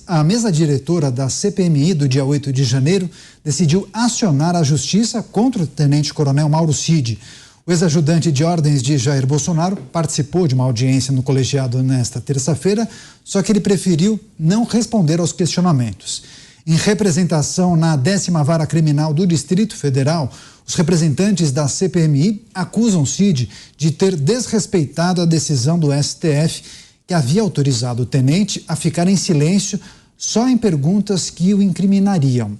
A mesa diretora da CPMI do dia 8 de janeiro decidiu acionar a justiça contra o tenente-coronel Mauro Cid. O ex-ajudante de ordens de Jair Bolsonaro participou de uma audiência no colegiado nesta terça-feira, só que ele preferiu não responder aos questionamentos. Em representação na 10ª Vara Criminal do Distrito Federal, os representantes da CPMI acusam Cid de ter desrespeitado a decisão do STF, que havia autorizado o tenente a ficar em silêncio só em perguntas que o incriminariam.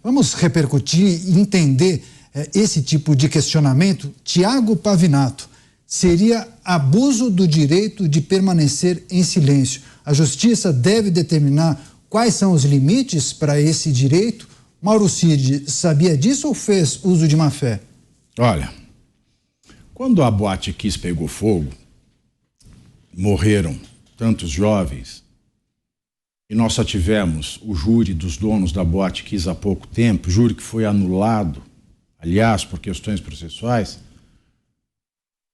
Vamos repercutir e entender esse tipo de questionamento. Tiago Pavinato, seria abuso do direito de permanecer em silêncio. A justiça deve determinar quais são os limites para esse direito? Mauro Cid sabia disso ou fez uso de má fé? Olha, quando a Boate Kiss pegou fogo, morreram tantos jovens, e nós só tivemos o júri dos donos da Boate Kiss há pouco tempo, júri que foi anulado, aliás, por questões processuais.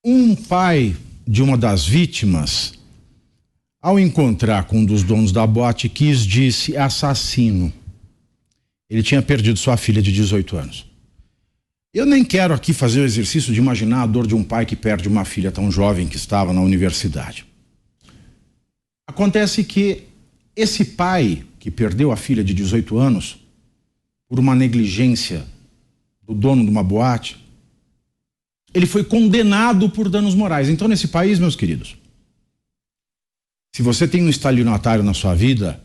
Um pai de uma das vítimas, ao encontrar com um dos donos da Boate Kiss, disse assassino. Ele tinha perdido sua filha de 18 anos. Eu nem quero aqui fazer o exercício de imaginar a dor de um pai que perde uma filha tão jovem que estava na universidade. Acontece que esse pai que perdeu a filha de 18 anos por uma negligência do dono de uma boate, ele foi condenado por danos morais. Então, nesse país, meus queridos, se você tem um estelionatário na sua vida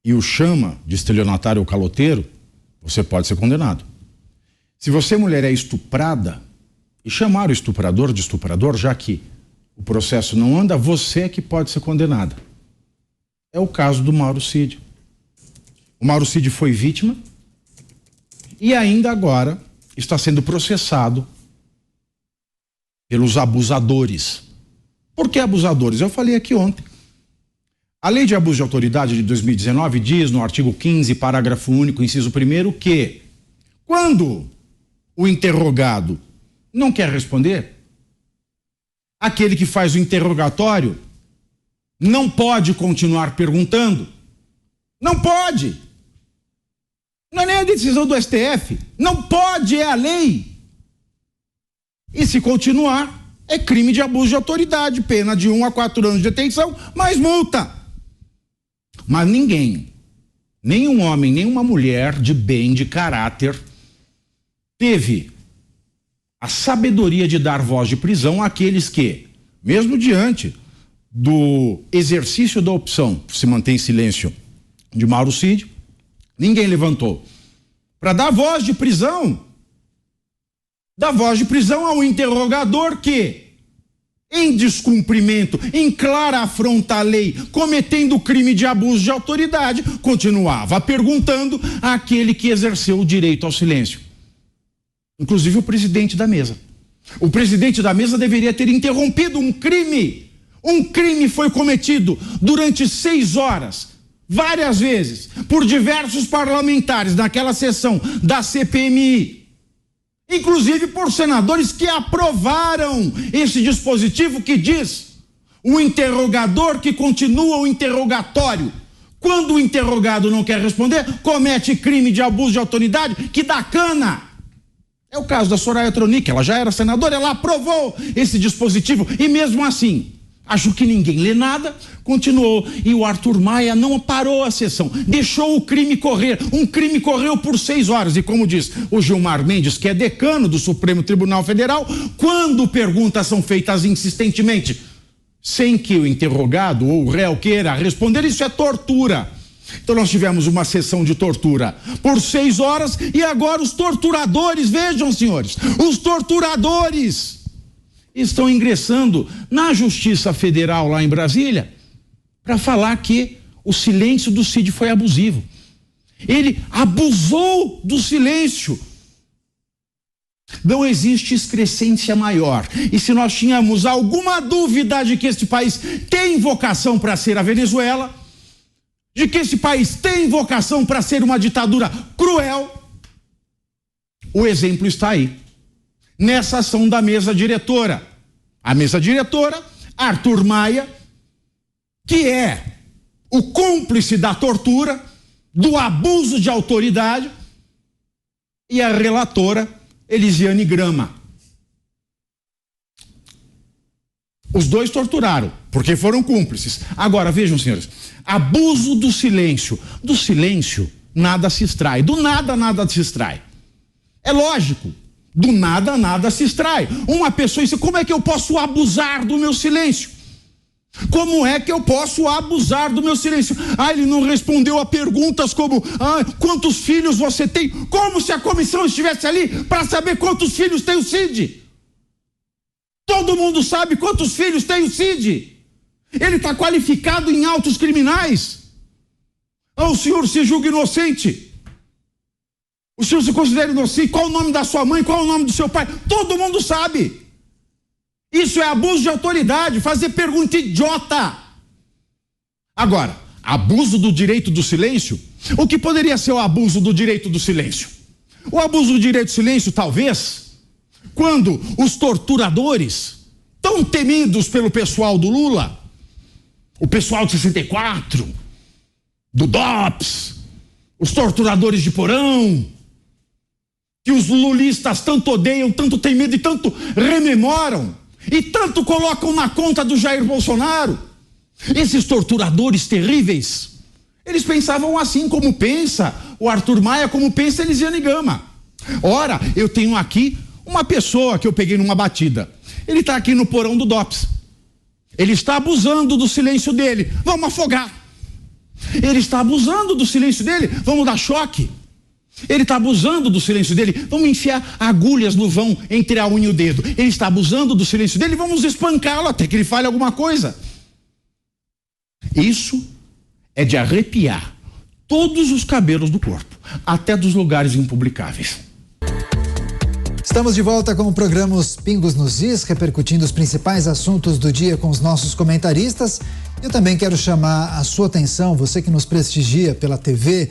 e o chama de estelionatário ou caloteiro, você pode ser condenado. Se você, mulher, é estuprada e chamar o estuprador de estuprador, já que o processo não anda, você é que pode ser condenada. É o caso do Mauro Cid. O Mauro Cid foi vítima e ainda agora está sendo processado pelos abusadores. Por que abusadores? Eu falei aqui ontem. A Lei de Abuso de Autoridade de 2019 diz no artigo 15, parágrafo único, inciso 1º, que quando o interrogado não quer responder, aquele que faz o interrogatório não pode continuar perguntando. Não pode. Não é nem a decisão do STF. Não pode, é a lei. E se continuar, é crime de abuso de autoridade, pena de 1 a 4 anos de detenção, mais multa. Mas ninguém, nenhum homem, nenhuma mulher de bem, de caráter, teve a sabedoria de dar voz de prisão àqueles que, mesmo diante do exercício da opção por se manter em silêncio de Mauro Cid, ninguém levantou para dar voz de prisão ao interrogador que, em descumprimento, em clara afronta à lei, cometendo crime de abuso de autoridade, continuava perguntando àquele que exerceu o direito ao silêncio. Inclusive o presidente da mesa. O presidente da mesa deveria ter interrompido um crime. Um crime foi cometido durante 6 horas, várias vezes, por diversos parlamentares naquela sessão da CPMI. Inclusive por senadores que aprovaram esse dispositivo que diz: o interrogador que continua o interrogatório, quando o interrogado não quer responder, comete crime de abuso de autoridade que dá cana. É o caso da Soraya Tronic, ela já era senadora, ela aprovou esse dispositivo e mesmo assim, acho que ninguém lê nada, continuou. E o Arthur Maia não parou a sessão, deixou o crime correr. Um crime correu por 6 horas. E como diz o Gilmar Mendes, que é decano do Supremo Tribunal Federal, quando perguntas são feitas insistentemente, sem que o interrogado ou o réu queira responder, isso é tortura. Então nós tivemos uma sessão de tortura por 6 horas e agora os torturadores, vejam, senhores, os torturadores estão ingressando na Justiça Federal lá em Brasília para falar que o silêncio do Cid foi abusivo. Ele abusou do silêncio. Não existe excrescência maior. E se nós tínhamos alguma dúvida de que este país tem vocação para ser a Venezuela, de que esse país tem vocação para ser uma ditadura cruel, o exemplo está aí. Nessa ação da mesa diretora. A mesa diretora, Arthur Maia, que é o cúmplice da tortura, do abuso de autoridade, e a relatora Elisiane Grama. Os dois torturaram, porque foram cúmplices. Agora, vejam, senhores, abuso do silêncio. Do silêncio, nada se extrai. Do nada, nada se extrai. É lógico. Do nada, nada se extrai. Uma pessoa diz, como é que eu posso abusar do meu silêncio? Como é que eu posso abusar do meu silêncio? Ele não respondeu a perguntas como, quantos filhos você tem? Como se a comissão estivesse ali para saber quantos filhos tem o Cid? Todo mundo sabe quantos filhos tem o Cid. Ele está qualificado em autos criminais. O senhor se julga inocente. O senhor se considera inocente. Qual o nome da sua mãe? Qual o nome do seu pai? Todo mundo sabe. Isso é abuso de autoridade, fazer pergunta idiota. Agora, abuso do direito do silêncio? O que poderia ser o abuso do direito do silêncio? O abuso do direito do silêncio, talvez, quando os torturadores, tão temidos pelo pessoal do Lula, o pessoal de 64, do DOPS, os torturadores de Porão, que os lulistas tanto odeiam, tanto têm medo e tanto rememoram, e tanto colocam na conta do Jair Bolsonaro. Esses torturadores terríveis, eles pensavam assim como pensa o Arthur Maia, como pensa Elisiane Gama. Ora, eu tenho aqui uma pessoa que eu peguei numa batida. Ele está aqui no porão do DOPS. Ele está abusando do silêncio dele. Vamos afogar. Ele está abusando do silêncio dele. Vamos dar choque. Ele está abusando do silêncio dele. Vamos enfiar agulhas no vão entre a unha e o dedo. Ele está abusando do silêncio dele. Vamos espancá-lo até que ele fale alguma coisa. Isso é de arrepiar todos os cabelos do corpo, até dos lugares impublicáveis. Estamos de volta com o programa Os Pingos nos Is, repercutindo os principais assuntos do dia com os nossos comentaristas. Eu também quero chamar a sua atenção, você que nos prestigia pela TV,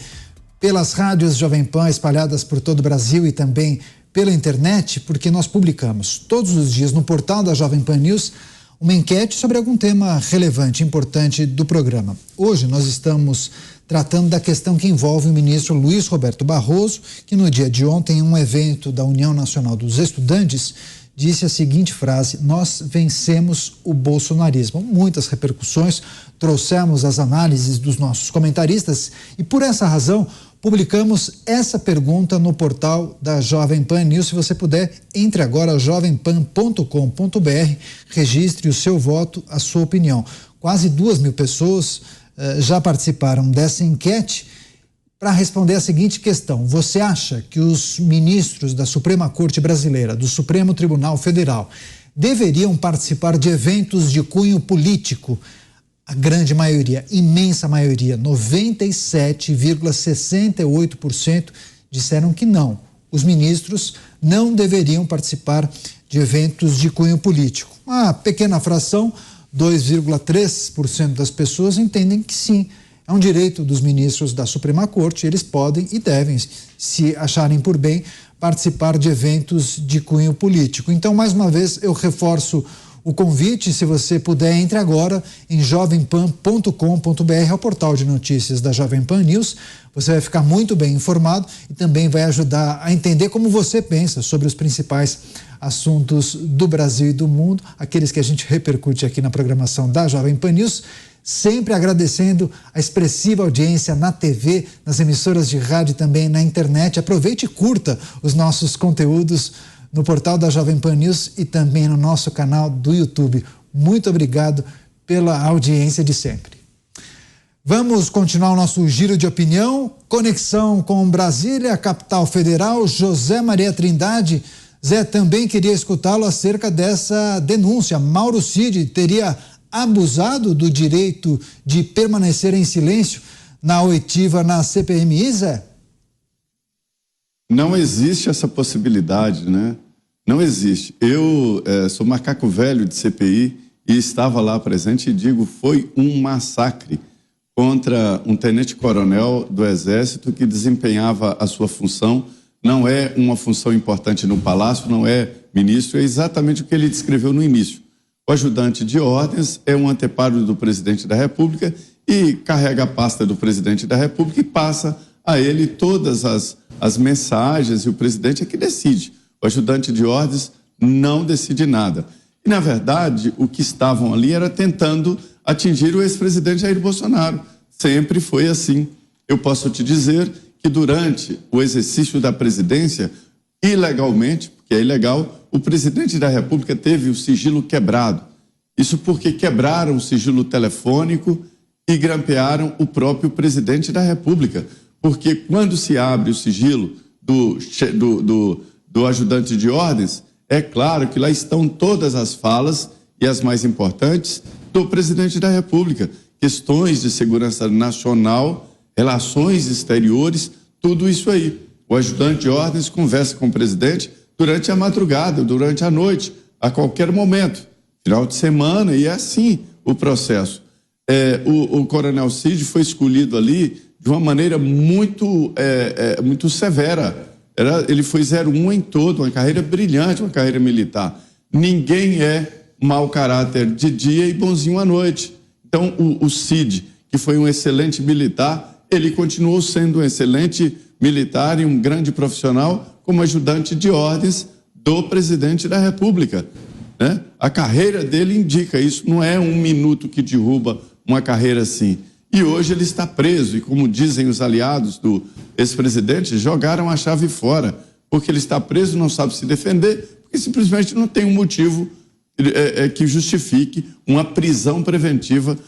pelas rádios Jovem Pan espalhadas por todo o Brasil e também pela internet, porque nós publicamos todos os dias no portal da Jovem Pan News uma enquete sobre algum tema relevante, importante do programa. Hoje nós estamos tratando da questão que envolve o ministro Luiz Roberto Barroso, que no dia de ontem, em um evento da União Nacional dos Estudantes, disse a seguinte frase: nós vencemos o bolsonarismo. Muitas repercussões, trouxemos as análises dos nossos comentaristas e por essa razão publicamos essa pergunta no portal da Jovem Pan News. Se você puder, entre agora jovempan.com.br, registre o seu voto, a sua opinião. Quase 2.000 pessoas já participaram dessa enquete para responder a seguinte questão: você acha que os ministros da Suprema Corte Brasileira, do Supremo Tribunal Federal, deveriam participar de eventos de cunho político? A grande maioria, imensa maioria, 97,68% disseram que não. Os ministros não deveriam participar de eventos de cunho político. Uma pequena fração, 2,3% das pessoas entendem que sim. É um direito dos ministros da Suprema Corte, eles podem e devem, se acharem por bem, participar de eventos de cunho político. Então, mais uma vez, eu reforço o convite, se você puder, entre agora em jovempan.com.br, é o portal de notícias da Jovem Pan News. Você vai ficar muito bem informado e também vai ajudar a entender como você pensa sobre os principais assuntos do Brasil e do mundo, aqueles que a gente repercute aqui na programação da Jovem Pan News, sempre agradecendo a expressiva audiência na TV, nas emissoras de rádio e também na internet. Aproveite e curta os nossos conteúdos no portal da Jovem Pan News e também no nosso canal do YouTube. Muito obrigado pela audiência de sempre. Vamos continuar o nosso giro de opinião. Conexão com Brasília, capital federal. José Maria Trindade. Zé, também queria escutá-lo acerca dessa denúncia. Mauro Cid teria abusado do direito de permanecer em silêncio na oitiva na CPMI, Zé? Não existe essa possibilidade, né? Não existe. Eu sou macaco velho de CPI e estava lá presente e digo, foi um massacre contra um tenente-coronel do Exército que desempenhava a sua função. Não é uma função importante no Palácio, não é ministro, é exatamente o que ele descreveu no início. O ajudante de ordens é um anteparo do presidente da República e carrega a pasta do presidente da República e passa a ele todas as mensagens, e o presidente é que decide. O ajudante de ordens não decide nada. E, na verdade, o que estavam ali era tentando atingir o ex-presidente Jair Bolsonaro. Sempre foi assim. Eu posso te dizer que durante o exercício da presidência, ilegalmente, porque é ilegal, o presidente da República teve o sigilo quebrado. Isso porque quebraram o sigilo telefônico e grampearam o próprio presidente da República. Porque quando se abre o sigilo do ajudante de ordens, é claro que lá estão todas as falas, e as mais importantes, do presidente da República. Questões de segurança nacional, relações exteriores, tudo isso aí. O ajudante de ordens conversa com o presidente durante a madrugada, durante a noite, a qualquer momento, final de semana, e é assim o processo. O coronel Cid foi escolhido ali de uma maneira muito severa. Ele foi 01 em todo, uma carreira brilhante, uma carreira militar. Ninguém é mau caráter de dia e bonzinho à noite. Então, o Cid, que foi um excelente militar, ele continuou sendo um excelente militar e um grande profissional como ajudante de ordens do presidente da República, né? A carreira dele indica isso, não é um minuto que derruba uma carreira assim. E hoje ele está preso, e como dizem os aliados do ex-presidente, jogaram a chave fora, porque ele está preso, não sabe se defender, porque simplesmente não tem um motivo que justifique uma prisão preventiva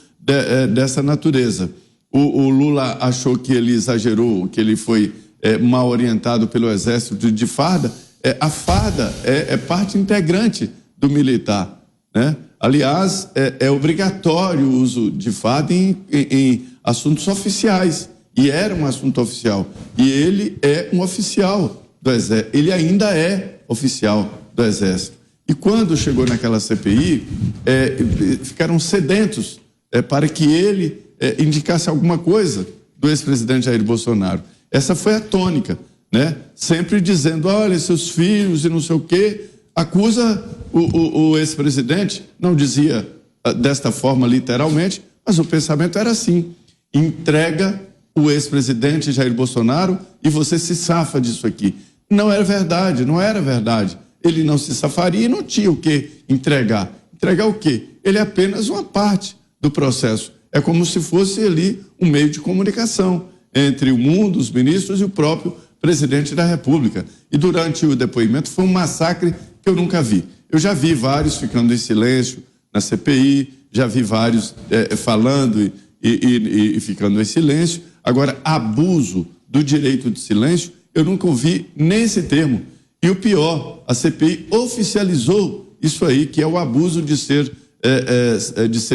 dessa natureza. O Lula achou que ele exagerou, que ele foi mal orientado pelo exército de farda. A farda é parte integrante do militar, né? Aliás, é obrigatório o uso de farda em assuntos oficiais, e era um assunto oficial, e ele é um oficial do Exército, ele ainda é oficial do Exército. E quando chegou naquela CPI, ficaram sedentos para que ele indicasse alguma coisa do ex-presidente Jair Bolsonaro. Essa foi a tônica, né? Sempre dizendo, olha, seus filhos e não sei o quê, acusa o ex-presidente, não dizia desta forma literalmente, mas o pensamento era assim: entrega o ex-presidente Jair Bolsonaro e você se safa disso aqui. Não era verdade, não era verdade. Ele não se safaria e não tinha o que entregar. Entregar o quê? Ele é apenas uma parte do processo. É como se fosse ali um meio de comunicação entre o mundo, os ministros e o próprio presidente da República. E durante o depoimento foi um massacre que eu nunca vi. Eu já vi vários ficando em silêncio na CPI, já vi vários falando e ficando em silêncio. Agora, abuso do direito de silêncio, eu nunca ouvi nem esse termo. E o pior, a CPI oficializou isso aí, que é o abuso de ser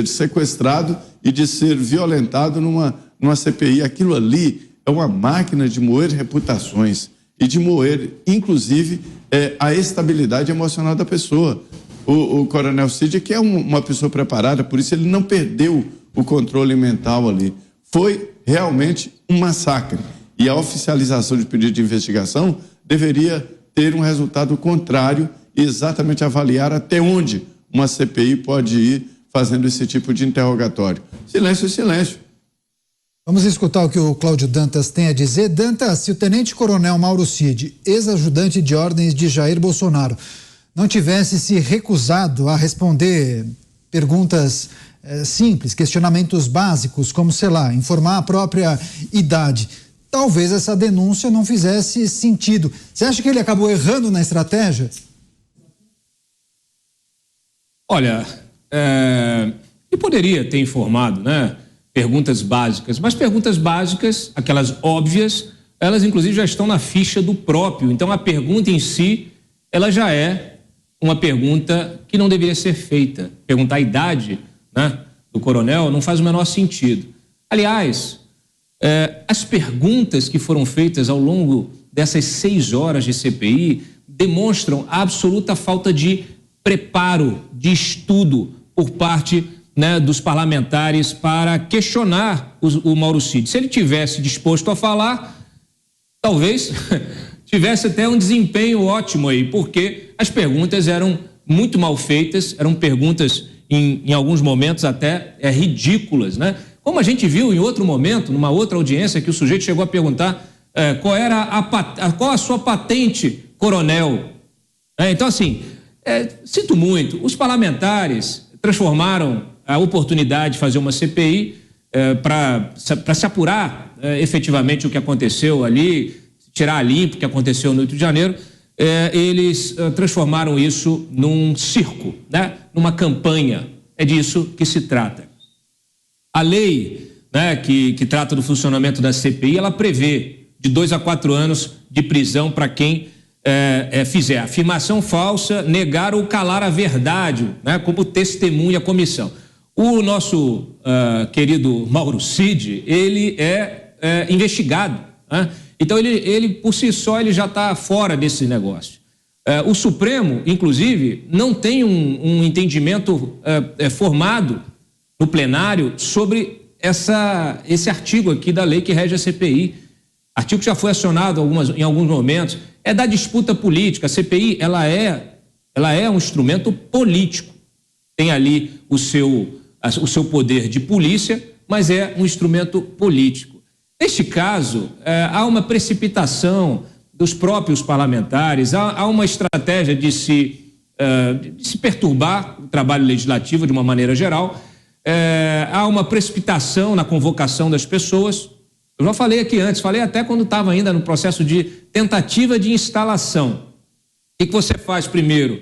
sequestrado e de ser violentado numa CPI. Aquilo ali é uma máquina de moer reputações e de moer, inclusive, a estabilidade emocional da pessoa. O coronel Cid, que é uma pessoa preparada, por isso ele não perdeu o controle mental ali. Foi realmente um massacre. E a oficialização de pedido de investigação deveria ter um resultado contrário e exatamente avaliar até onde uma CPI pode ir fazendo esse tipo de interrogatório. Silêncio é silêncio. Vamos escutar o que o Cláudio Dantas tem a dizer. Dantas, se o tenente-coronel Mauro Cid, ex-ajudante de ordens de Jair Bolsonaro, não tivesse se recusado a responder perguntas simples, questionamentos básicos, como, sei lá, informar a própria idade, talvez essa denúncia não fizesse sentido. Você acha que ele acabou errando na estratégia? Olha, ele poderia ter informado, né? Perguntas básicas, mas perguntas básicas, aquelas óbvias, elas inclusive já estão na ficha do próprio. Então a pergunta em si, ela já é uma pergunta que não deveria ser feita. Perguntar a idade, né, do coronel não faz o menor sentido. Aliás, as perguntas que foram feitas ao longo dessas 6 horas de CPI demonstram a absoluta falta de preparo, de estudo por parte, né, dos parlamentares para questionar o Mauro Cid. Se ele tivesse disposto a falar, talvez tivesse até um desempenho ótimo aí, porque as perguntas eram muito mal feitas, eram perguntas em alguns momentos até ridículas, né? Como a gente viu em outro momento, numa outra audiência, que o sujeito chegou a perguntar qual a sua patente, coronel. Então, assim, sinto muito, os parlamentares transformaram a oportunidade de fazer uma CPI para se apurar efetivamente o que aconteceu ali, tirar a limpo o que aconteceu no 8 de janeiro, eles transformaram isso num circo, né? Numa campanha. É disso que se trata. A lei, né, que trata do funcionamento da CPI, ela prevê de 2 a 4 anos de prisão para quem fizer afirmação falsa, negar ou calar a verdade, né, como testemunha à comissão. O nosso querido Mauro Cid, ele é investigado, né? Então ele por si só ele já está fora desse negócio. O Supremo, inclusive, não tem um entendimento formado no plenário sobre esse artigo aqui da lei que rege a CPI. Artigo que já foi acionado em alguns momentos. É da disputa política. A CPI, ela é um instrumento político. Tem ali o seu poder de polícia, mas é um instrumento político. Neste caso, há uma precipitação dos próprios parlamentares, há uma estratégia de se perturbar o trabalho legislativo de uma maneira geral, há uma precipitação na convocação das pessoas. Eu já falei aqui antes, falei até quando estava ainda no processo de tentativa de instalação. O que você faz primeiro?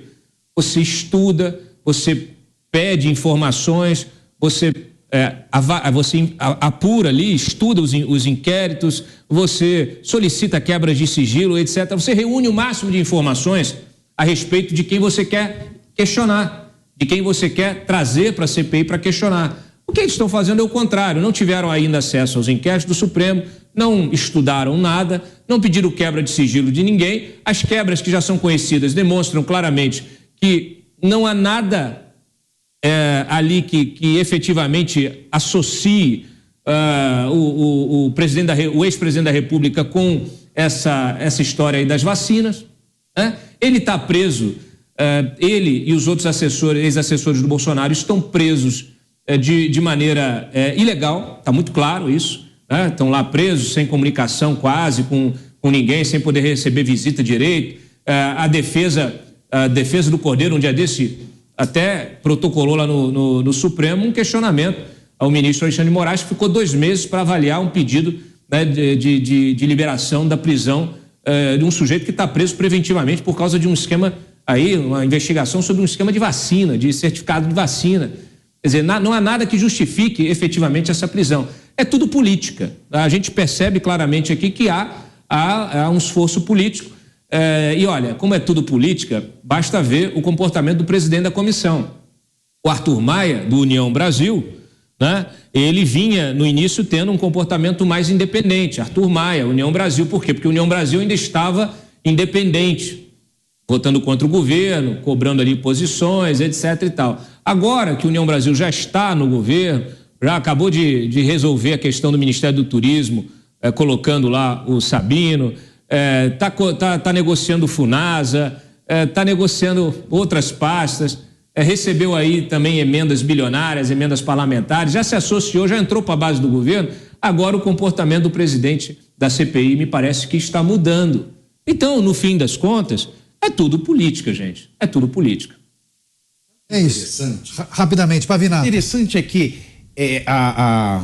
Você estuda, você pede informações, você apura ali, estuda os inquéritos, você solicita quebras de sigilo, etc. Você reúne o máximo de informações a respeito de quem você quer questionar, de quem você quer trazer para a CPI para questionar. O que eles estão fazendo é o contrário, não tiveram ainda acesso aos inquéritos do Supremo, não estudaram nada, não pediram quebra de sigilo de ninguém. As quebras que já são conhecidas demonstram claramente que não há nada ali que efetivamente associe o ex-presidente da República com essa história aí das vacinas, né? Ele está preso, ele e os outros ex-assessores do Bolsonaro estão presos de maneira ilegal, está muito claro isso, né? Estão lá presos, sem comunicação quase com ninguém, sem poder receber visita direito. A defesa do Cordeiro, um dia desse, até protocolou lá no Supremo um questionamento ao ministro Alexandre de Moraes, que ficou 2 meses para avaliar um pedido, né, de liberação da prisão de um sujeito que está preso preventivamente por causa de um esquema aí, uma investigação sobre um esquema de vacina, de certificado de vacina. Quer dizer, não há nada que justifique efetivamente essa prisão. É tudo política. A gente percebe claramente aqui que há um esforço político. E olha, como é tudo política, basta ver o comportamento do presidente da comissão. O Arthur Maia, do União Brasil, né, ele vinha no início tendo um comportamento mais independente. Arthur Maia, União Brasil, por quê? Porque a União Brasil ainda estava independente, votando contra o governo, cobrando ali posições, etc. e tal. Agora que a União Brasil já está no governo, já acabou de resolver a questão do Ministério do Turismo, colocando lá o Sabino, tá negociando o Funasa, tá negociando outras pastas, recebeu aí também emendas bilionárias, emendas parlamentares, já se associou, já entrou para a base do governo. Agora o comportamento do presidente da CPI me parece que está mudando. Então, no fim das contas, é tudo política, gente. É tudo política. É isso. Rapidamente, Pavinato. Interessante é que a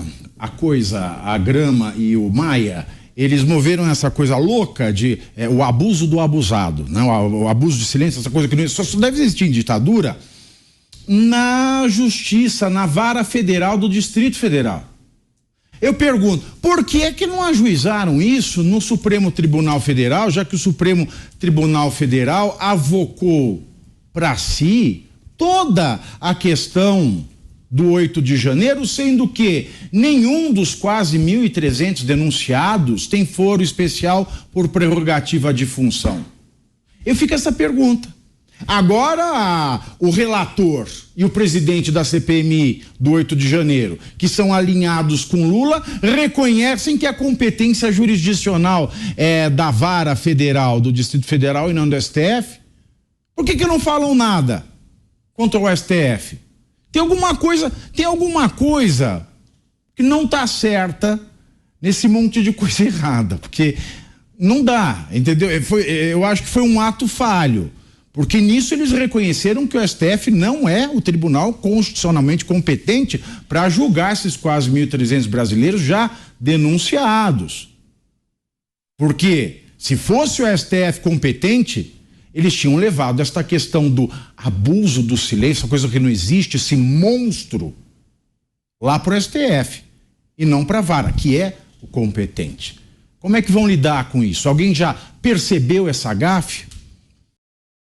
Grama e o Maia, eles moveram essa coisa louca de o abuso do abusado, né? O abuso de silêncio, essa coisa que só deve existir em ditadura, na justiça, na vara federal do Distrito Federal. Eu pergunto, por que é que não ajuizaram isso no Supremo Tribunal Federal, já que o Supremo Tribunal Federal avocou para si toda a questão do 8 de janeiro, sendo que nenhum dos quase 1.300 denunciados tem foro especial por prerrogativa de função? Eu fico essa pergunta. Agora, o relator e o presidente da CPMI do 8 de janeiro, que são alinhados com Lula, reconhecem que a competência jurisdicional é da vara federal, do Distrito Federal e não do STF. Por que não falam nada contra o STF? Tem alguma coisa que não está certa nesse monte de coisa errada, porque não dá, entendeu? Eu acho que foi um ato falho, porque nisso eles reconheceram que o STF não é o tribunal constitucionalmente competente para julgar esses quase 1.300 brasileiros já denunciados. Porque se fosse o STF competente, eles tinham levado esta questão do abuso do silêncio, essa coisa que não existe, esse monstro, lá para o STF e não para a vara, que é o competente. Como é que vão lidar com isso? Alguém já percebeu essa gafe?